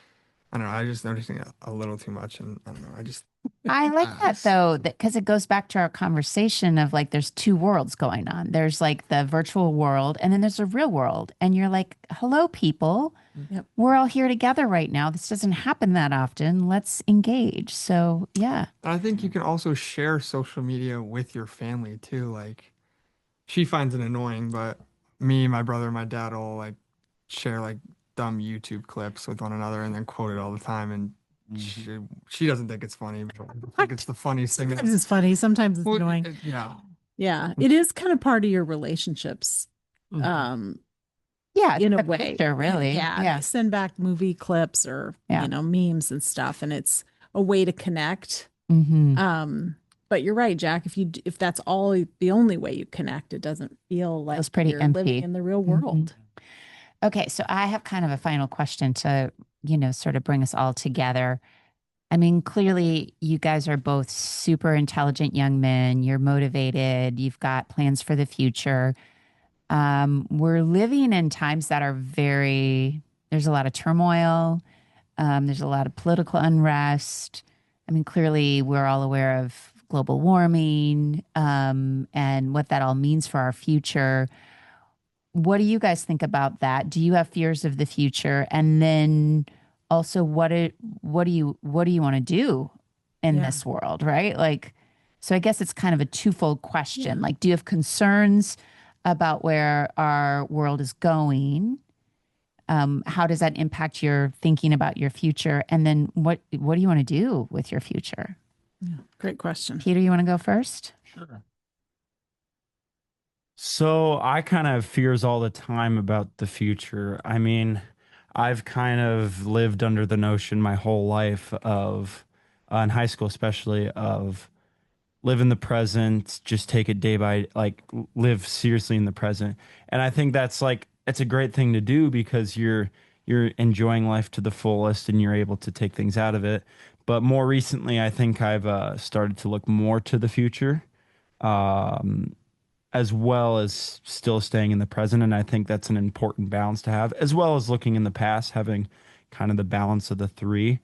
I don't know, I just noticing it a little too much, and I don't know, I just I like that pass. though, that because it goes back to our conversation of like there's two worlds going on. There's like the virtual world and then there's a real world. And you're like, hello, people. yep, We're all here together right now. This doesn't happen that often. Let's engage. So yeah. I think you can also share social media with your family too. Like she finds it annoying, but me, my brother, and my dad all like share like dumb YouTube clips with one another and then quote it all the time. And she she doesn't think it's funny, but I think it's the funniest thing. sometimes it's funny, sometimes it's Well, annoying. yeah. Yeah, it is kind of part of your relationships. Mhm. Um, Yeah. It's in a the way. picture, really. Yeah, they Yeah. send back movie clips or, Yeah. memes and stuff, and it's a way to connect. Hmm. But you're right, Jack. If that's all the only way you connect, it doesn't feel like Feels pretty you're living empty. in the real Mhm. world. Okay. So I have kind of a final question to, sort of bring us all together. I mean, clearly, you guys are both super intelligent young men. You're motivated. You've got plans for the future. We're living in times that are there's a lot of turmoil. There's a lot of political unrest. I mean, clearly, we're all aware of global warming, and what that all means for our future. What do you guys think about that? Do you have fears of the future? And then also what do you want to do in Yeah. this world, right? Like, so I guess it's kind of a twofold question. Yeah. Like, do you have concerns about where our world is going? How does that impact your thinking about your future? And then what do you want to do with your future? Yeah. Great question. Peter, you want to go first? Sure. So I kind of have fears all the time about the future. I mean, I've kind of lived under the notion my whole life of, in high school especially, of live in the present, just take it day by like live seriously in the present. And I think that's like it's a great thing to do because you're enjoying life to the fullest and you're able to take things out of it. But more recently, I think I've started to look more to the future. Um, as well as still staying in the present. And I think that's an important balance to have, as well as looking in the past, having kind of the balance of the three.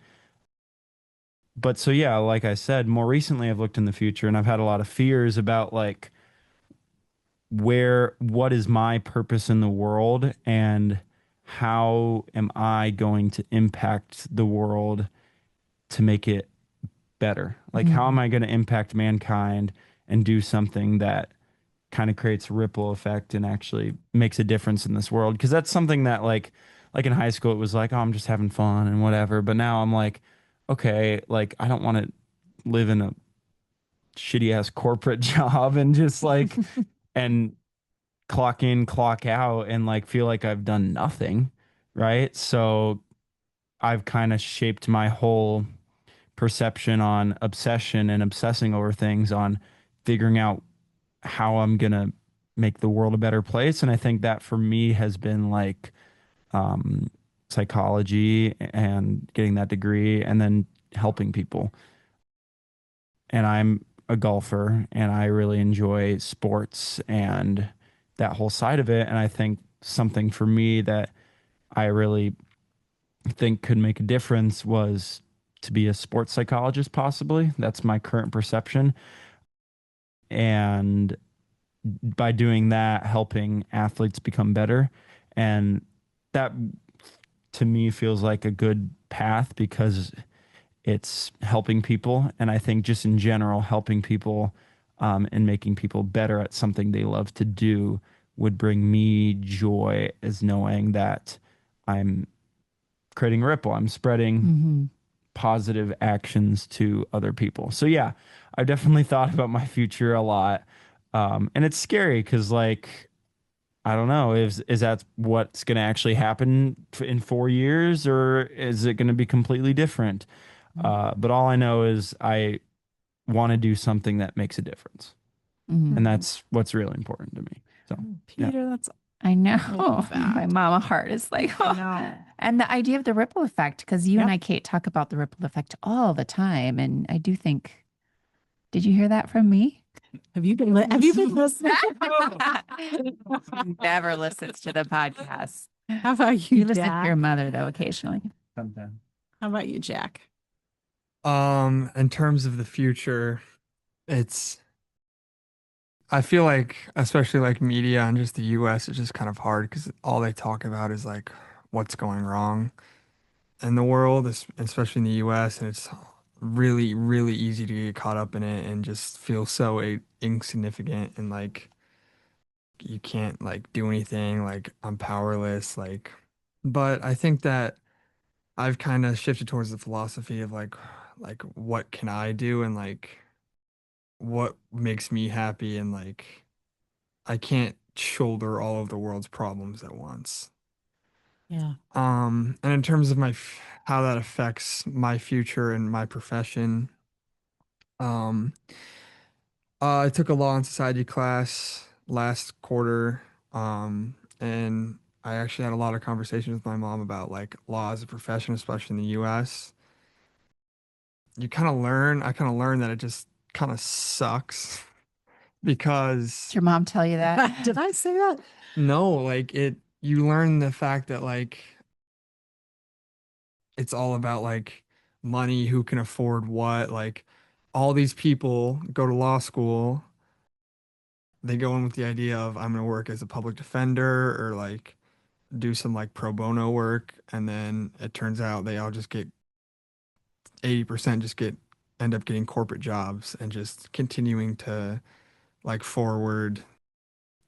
But so, yeah, like I said, more recently I've looked in the future and I've had a lot of fears about like what is my purpose in the world and how am I going to impact the world to make it better? Like, how am I going to impact mankind and do something that kind of creates a ripple effect and actually makes a difference in this world? Because that's something that like in high school it was like, oh, I'm just having fun and whatever, but now I'm like, okay, like I don't want to live in a shitty ass corporate job and just like and clock in, clock out and like feel like I've done nothing, right? So I've kind of shaped my whole perception on obsession and obsessing over things on figuring out how I'm gonna make the world a better place. And I think that for me has been like um, psychology and getting that degree and then helping people. And I'm a golfer and I really enjoy sports and that whole side of it. And I think something for me that I really think could make a difference was to be a sports psychologist, possibly. That's my current perception. And by doing that, helping athletes become better. And that to me feels like a good path because it's helping people. And I think just in general, helping people and making people better at something they love to do would bring me joy as knowing that I'm creating a ripple. I'm spreading positive actions to other people. So yeah, I've definitely thought about my future a lot. And it's scary because like I don't know, is that what's going to actually happen in 4 years or is it going to be completely different? But all I know is I want to do something that makes a difference. And that's what's really important to me. So, yeah. Peter, that's I know. love that. My mama heart is like, I know. And the idea of the ripple effect, because you Yep. and I, Kate, talk about the ripple effect all the time. And I do think, did you hear that from me? Have you been listening? Never listens to the podcast. How about you, You listen to Jack? your mother, though, occasionally. Sometimes. How about you, Jack? In terms of the future, I feel like, especially like media and just the US, it's just kind of hard because all they talk about is like what's going wrong in the world, especially in the US, and it's really, really easy to get caught up in it and just feel so insignificant and like you can't like do anything, like I'm powerless, like. But I think that I've kind of shifted towards the philosophy of like what can I do and like what makes me happy and like I can't shoulder all of the world's problems at once. Yeah. And in terms of how that affects my future and my profession, um, I took a law and society class last quarter, and I actually had a lot of conversations with my mom about like law as a profession, especially in the US. I kind of learned that it just kind of sucks because Did your mom tell you that? Did I say that? no, like you learn the fact that like it's all about like money, who can afford what, like all these people go to law school, they go in with the idea of I'm going to work as a public defender or like do some like pro bono work, and then it turns out they all just get 80% just get end up getting corporate jobs and just continuing to like forward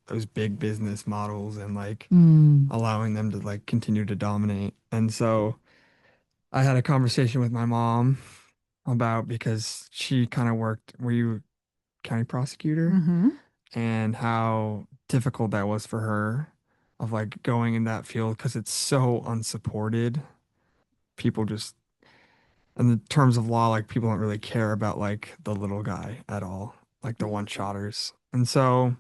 those big business models and like allowing them to like continue to dominate. And so I had a conversation with my mom about because she kind of worked, were you county prosecutor? Mm-hmm. And how difficult that was for her of like going in that field because it's so unsupported. People just, in the terms of law, like people don't really care about like the little guy at all, like the one-shotters. And so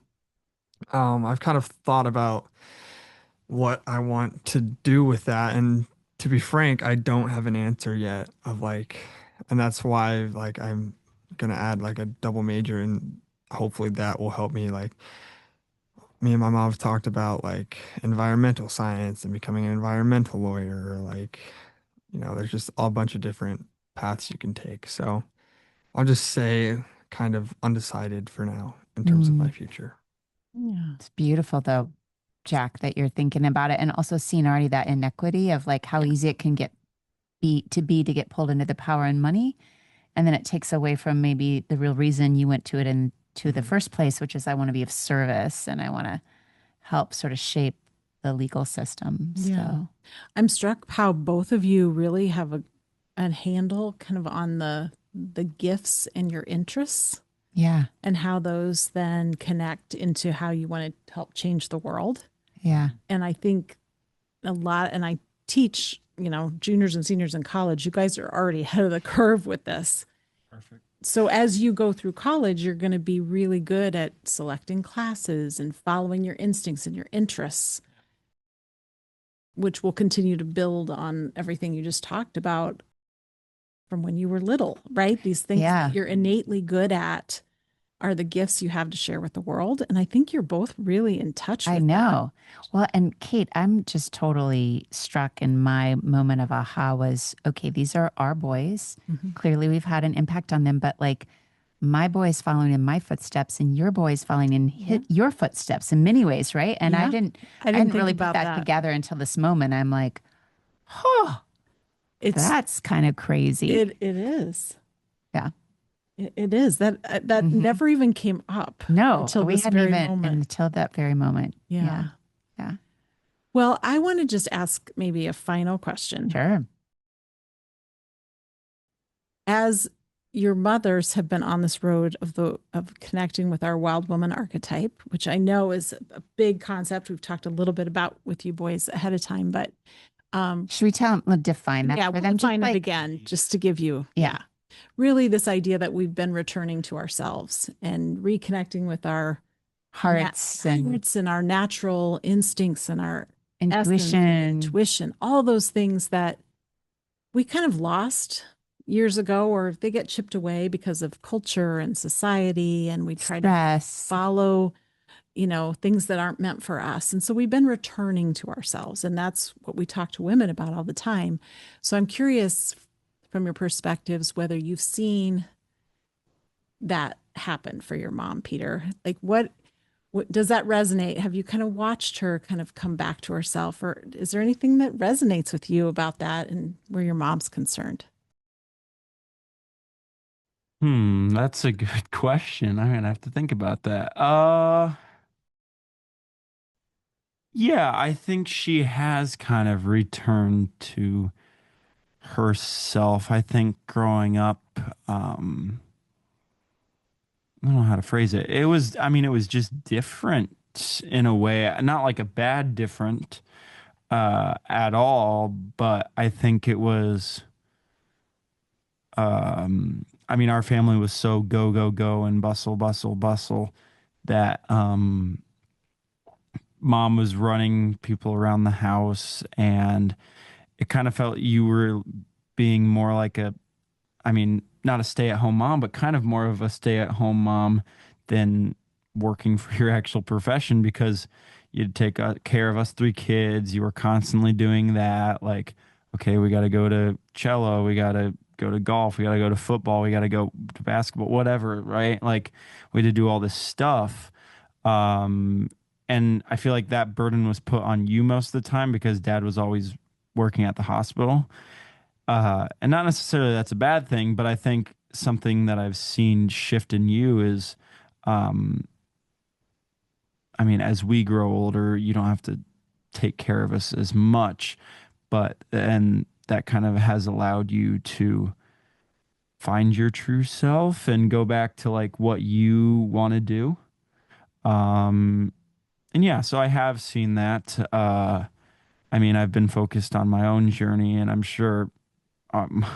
I've kind of thought about what I want to do with that. And to be frank, I don't have an answer yet of like, and that's why like I'm gonna add like a double major and hopefully that will help me like me and my mom have talked about like environmental science and becoming an environmental lawyer or like, there's just a bunch of different paths you can take. So I'll just say kind of undecided for now in terms of my future. Yeah. It's beautiful, though, Jack, that you're thinking about it and also seeing already that inequity of like how easy it can to get pulled into the power and money. And then it takes away from maybe the real reason you went to it into the first place, which is I want to be of service and I want to help sort of shape the legal system. Yeah. So I'm struck how both of you really have a handle kind of on the gifts and your interests Yeah. and how those then connect into how you want to help change the world. Yeah. And I think a lot, and I teach, juniors and seniors in college, you guys are already ahead of the curve with this. Perfect. So as you go through college, you're going to be really good at selecting classes and following your instincts and your interests, which will continue to build on everything you just talked about from when you were little, right? These things Yeah. that you're innately good at are the gifts you have to share with the world. And I think you're both really in touch with I know. Well, and Kate, I'm just totally struck, and my moment of aha was, okay, these are our boys. Mm-hmm. Clearly we've had an impact on them, but like my boys following in my footsteps and your boys following in your footsteps in many ways, right? And Yeah. I didn't think really about put that that. together until this moment. I'm like, oh, that's kind of crazy. It is. Yeah. It is. That never even came up. No, until we this hadn't very even moment. until that very moment. Yeah. Yeah. Well, I want to just ask maybe a final question. Sure. As your mothers have been on this road of connecting with our wild woman archetype, which I know is a big concept we've talked a little bit about with you boys ahead of time, but should we define that yeah, for we'll them? define it again just to give you really this idea that we've been returning to ourselves and reconnecting with our hearts and our natural instincts and our intuition, all those things that we kind of lost years ago, or they get chipped away because of culture and society, and we try to follow things that aren't meant for us. And so we've been returning to ourselves, and that's what we talk to women about all the time. So I'm curious from your perspectives whether you've seen that happen for your mom, Peter. Like what does that resonate? Have you kind of watched her kind of come back to herself, or is there anything that resonates with you about that and where your mom's concerned? That's a good question. I'm gonna have to think about that. Yeah, I think she has kind of returned to herself. I think growing up, I don't know how to phrase it. It was just different in a way, not like a bad different at all, but I think it was, our family was so go, go, go and bustle, bustle, bustle that, mom was running people around the house, and it kind of felt you were being more like not a stay-at-home mom, but kind of more of a stay-at-home mom than working for your actual profession, because you'd take care of us three kids. You were constantly doing that. Like, okay, we got to go to cello, we got to go to golf, we got to go to football, we got to go to basketball, whatever, right? Like, we had to do all this stuff. Um, and I feel like that burden was put on you most of the time because dad was always working at the hospital. And not necessarily that's a bad thing, but I think something that I've seen shift in you is, um, as we grow older, you don't have to take care of us as much, and that kind of has allowed you to find your true self and go back to like what you want to do. Um, and yeah, so I have seen that. I've been focused on my own journey, and I'm sure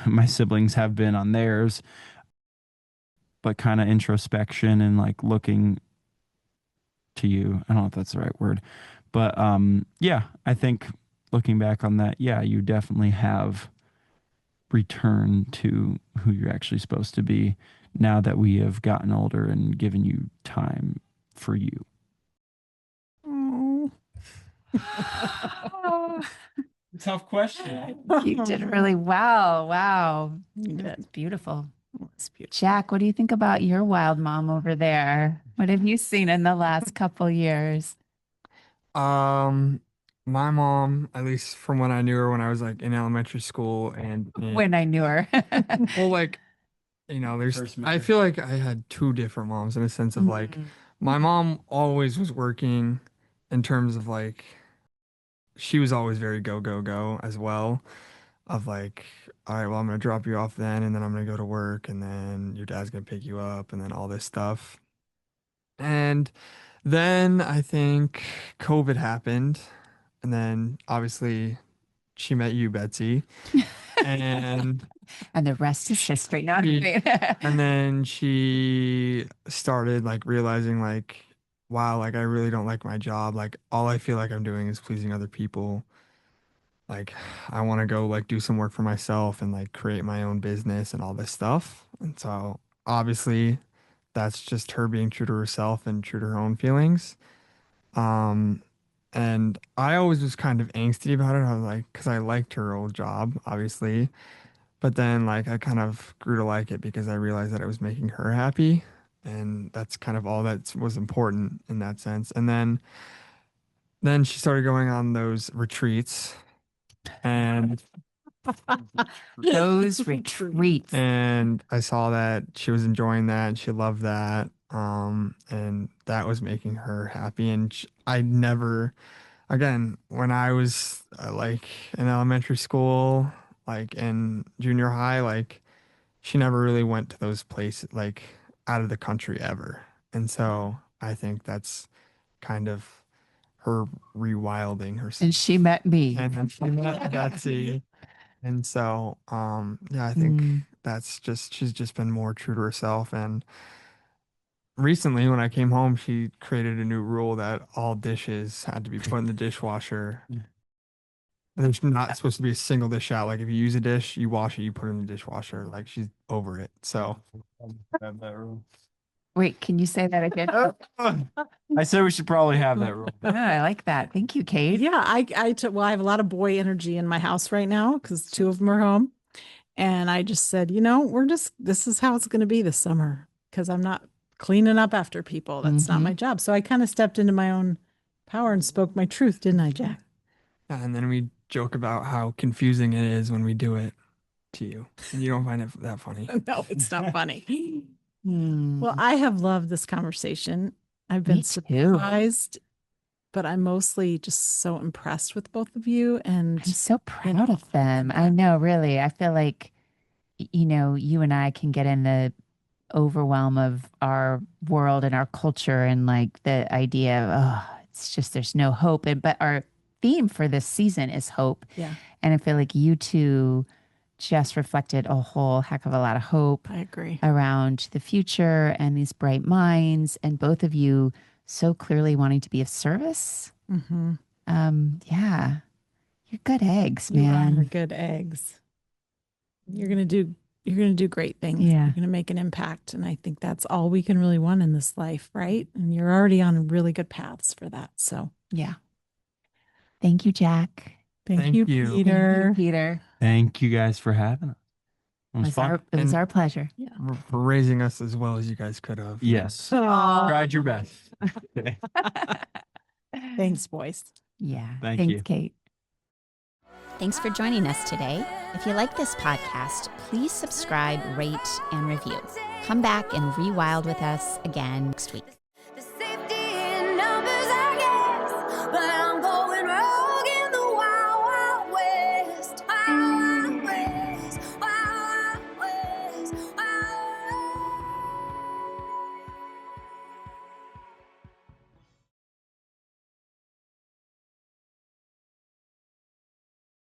my siblings have been on theirs, but kind of introspection and like looking to you. I don't know if that's the right word, but yeah, I think looking back on that, yeah, you definitely have returned to who you're actually supposed to be now that we have gotten older and given you time for you. Oh. Tough question. You did really well. Wow. You did. It's beautiful. It's beautiful. Jack, what do you think about your wild mom over there? What have you seen in the last couple years? My mom, at least from when I knew her when I was like in elementary school and When I knew her. well, like, I feel like I had two different moms in a sense of like, my mom always was working in terms of like, she was always very go, go, go as well. of like, all right, well, I'm gonna drop you off then, and then I'm gonna go to work, and then your dad's gonna pick you up, and then all this stuff. And then I think COVID happened, and then obviously she met you, Betsy, and And the rest is history. No, I'm she- kidding. and then she started like realizing like, wow, like I really don't like my job. Like all I feel like I'm doing is pleasing other people. Like I want to go like do some work for myself and like create my own business and all this stuff. And so obviously that's just her being true to herself and true to her own feelings. Um, and I always was kind of angsty about it. I was like, because I liked her old job, obviously. But then like I kind of grew to like it because I realized that it was making her happy. And that's kind of all that was important in that sense. And then she started going on those retreats and Those retreats. and I saw that she was enjoying that and she loved that. And that was making her happy. And I never, again, when I was like in elementary school, like in junior high, like she never really went to those places, like out of the country ever. And so I think that's kind of her rewilding herself. And she met me. And then she met Betsy. And so, yeah, I think Mm. that's just, she's just been more true to herself. And recently, when I came home, she created a new rule that all dishes had to be put in the dishwasher. There's not supposed to be a single dish out. Like if you use a dish, you wash it, you put it in the dishwasher. Like she's over it. So Have that rule. Wait, can you say that again? I said we should probably have that rule. Oh, I like that. Thank you, Kate. Yeah, well, I have a lot of boy energy in my house right now because two of them are home. And I just said, this is how it's going to be this summer because I'm not cleaning up after people. That's not my job. So I kind of stepped into my own power and spoke my truth, didn't I, Jack? and then we joke about how confusing it is when we do it to you. And you don't find it that funny. No, it's not funny. Hmm. Well, I have loved this conversation. I've Me been too. surprised, but I'm mostly just so impressed with both of you. And I'm so proud of them. I know, really. I feel like, you and I can get in the overwhelm of our world and our culture and like the idea of, it's just there's no hope. But our theme for this season is hope. yeah, And I feel like you two just reflected a whole heck of a lot of hope I agree. around the future and these bright minds, and both of you so clearly wanting to be of service. Mm-hmm. Yeah, you're good eggs, You are man. good eggs. You're gonna do great things. Yeah. You're gonna make an impact. And I think that's all we can really want in this life, right? And you're already on really good paths for that. So Yeah. Thank you, Jack. thank you, you. Peter. Peter. Thank you guys for having us. It was fun. It was And- our pleasure. For raising us as well as you guys could have. Yes. Aw. Tried your best. Okay. Thanks, boys. Yeah. Thank Thanks, you. Kate. Thanks for joining us today. If you like this podcast, please subscribe, rate, and review. Come back and rewild with us again next week.